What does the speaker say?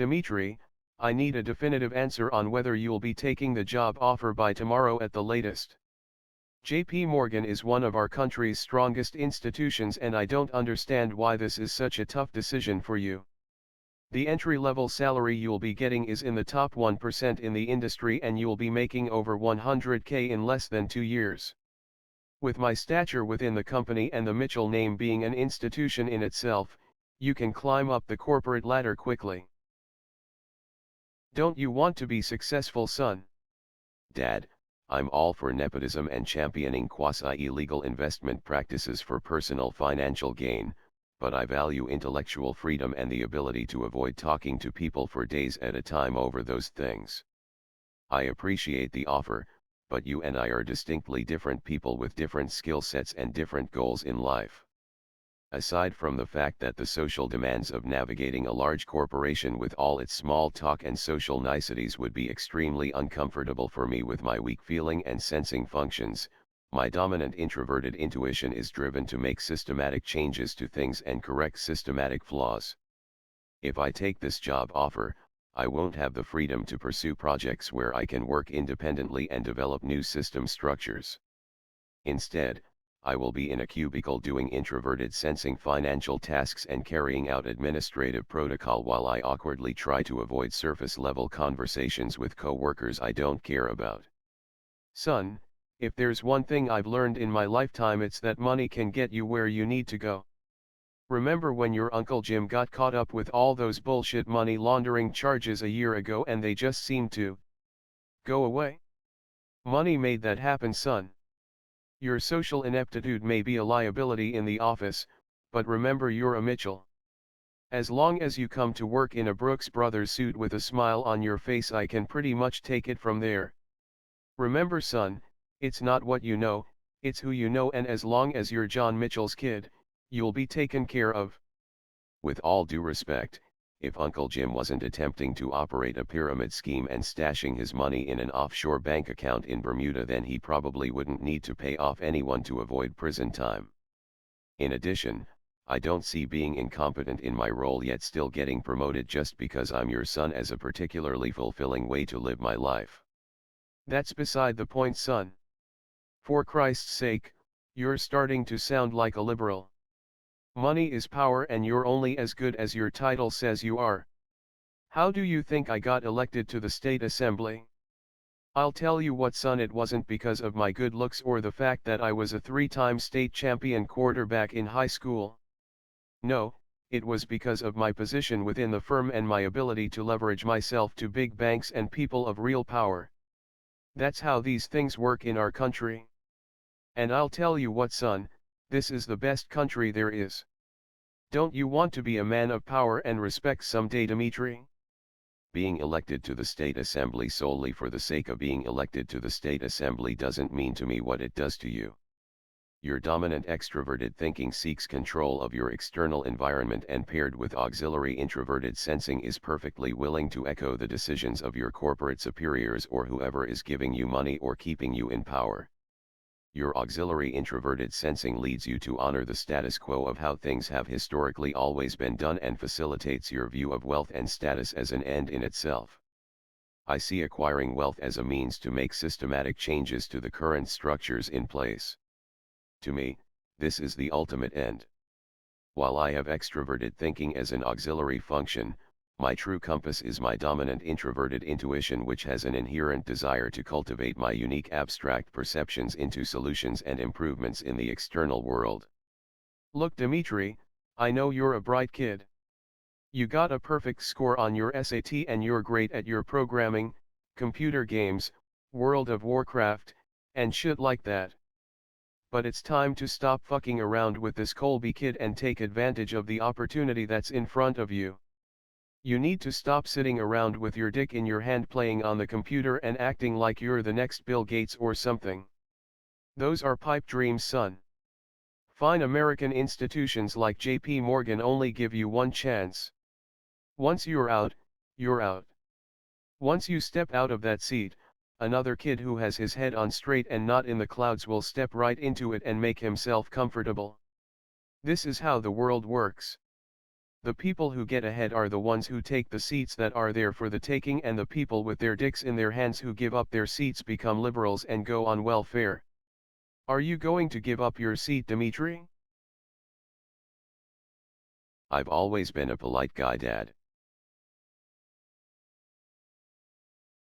Dimitri, I need a definitive answer on whether you'll be taking the job offer by tomorrow at the latest. JP Morgan is one of our country's strongest institutions and I don't understand why this is such a tough decision for you. The entry-level salary you'll be getting is in the top 1% in the industry and you'll be making over 100K in less than 2 years. With my stature within the company and the Mitchell name being an institution in itself, you can climb up the corporate ladder quickly. Don't you want to be successful, son? Dad, I'm all for nepotism and championing quasi-illegal investment practices for personal financial gain, but I value intellectual freedom and the ability to avoid talking to people for days at a time over those things. I appreciate the offer, but you and I are distinctly different people with different skill sets and different goals in life. Aside from the fact that the social demands of navigating a large corporation with all its small talk and social niceties would be extremely uncomfortable for me with my weak feeling and sensing functions, my dominant introverted intuition is driven to make systematic changes to things and correct systematic flaws. If I take this job offer, I won't have the freedom to pursue projects where I can work independently and develop new system structures. Instead, I will be in a cubicle doing introverted sensing financial tasks and carrying out administrative protocol while I awkwardly try to avoid surface-level conversations with co-workers I don't care about. Son, if there's one thing I've learned in my lifetime, it's that money can get you where you need to go. Remember when your Uncle Jim got caught up with all those bullshit money laundering charges a year ago and they just seemed to go away? Money made that happen, son. Your social ineptitude may be a liability in the office, but remember you're a Mitchell. As long as you come to work in a Brooks Brothers suit with a smile on your face, I can pretty much take it from there. Remember, son, it's not what you know, it's who you know, and as long as you're John Mitchell's kid, you'll be taken care of. With all due respect, if Uncle Jim wasn't attempting to operate a pyramid scheme and stashing his money in an offshore bank account in Bermuda, then he probably wouldn't need to pay off anyone to avoid prison time. In addition, I don't see being incompetent in my role yet still getting promoted just because I'm your son as a particularly fulfilling way to live my life. That's beside the point, son. For Christ's sake, you're starting to sound like a liberal. Money is power and you're only as good as your title says you are. How do you think I got elected to the state assembly? I'll tell you what, son, it wasn't because of my good looks or the fact that I was a 3-time state champion quarterback in high school. No, it was because of my position within the firm and my ability to leverage myself to big banks and people of real power. That's how these things work in our country. And I'll tell you what, son, this is the best country there is. Don't you want to be a man of power and respect someday, Dimitri? Being elected to the state assembly solely for the sake of being elected to the state assembly doesn't mean to me what it does to you. Your dominant extroverted thinking seeks control of your external environment and paired with auxiliary introverted sensing is perfectly willing to echo the decisions of your corporate superiors or whoever is giving you money or keeping you in power. Your auxiliary introverted sensing leads you to honor the status quo of how things have historically always been done and facilitates your view of wealth and status as an end in itself. I see acquiring wealth as a means to make systematic changes to the current structures in place. To me, this is the ultimate end. While I have extroverted thinking as an auxiliary function, my true compass is my dominant introverted intuition, which has an inherent desire to cultivate my unique abstract perceptions into solutions and improvements in the external world. Look, Dimitri, I know you're a bright kid. You got a perfect score on your SAT and you're great at your programming, computer games, World of Warcraft, and shit like that. But it's time to stop fucking around with this Colby kid and take advantage of the opportunity that's in front of you. You need to stop sitting around with your dick in your hand playing on the computer and acting like you're the next Bill Gates or something. Those are pipe dreams, son. Fine American institutions like JP Morgan only give you one chance. Once you're out, you're out. Once you step out of that seat, another kid who has his head on straight and not in the clouds will step right into it and make himself comfortable. This is how the world works. The people who get ahead are the ones who take the seats that are there for the taking, and the people with their dicks in their hands who give up their seats become liberals and go on welfare. Are you going to give up your seat, Dimitri? I've always been a polite guy, Dad.